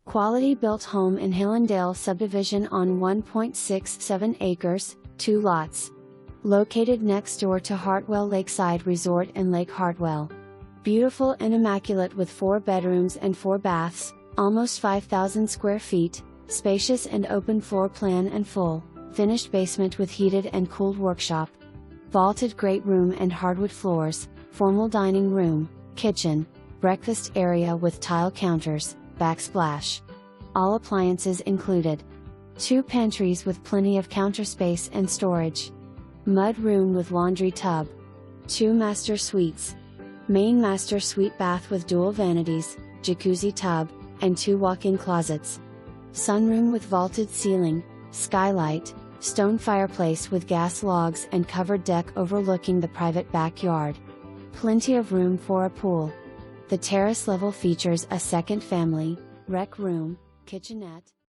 Quality built home in Hillandale Subdivision on 1.67 acres, 2 lots. Located next door to Hartwell Lakeside Resort and Lake Hartwell. Beautiful and immaculate with 4 bedrooms and 4 baths, almost 5,000 square feet, spacious and open floor plan and full, finished basement with heated and cooled workshop. Vaulted great room and hardwood floors, formal dining room, kitchen, breakfast area with tile counters, backsplash. All appliances included. 2 pantries with plenty of counter space and storage. Mud room with laundry tub. 2 master suites. Main master suite bath with dual vanities, jacuzzi tub, and 2 walk-in closets. Sunroom with vaulted ceiling, skylight, stone fireplace with gas logs and covered deck overlooking the private backyard. Plenty of room for a pool. The terrace level features a second family, rec room, kitchenette,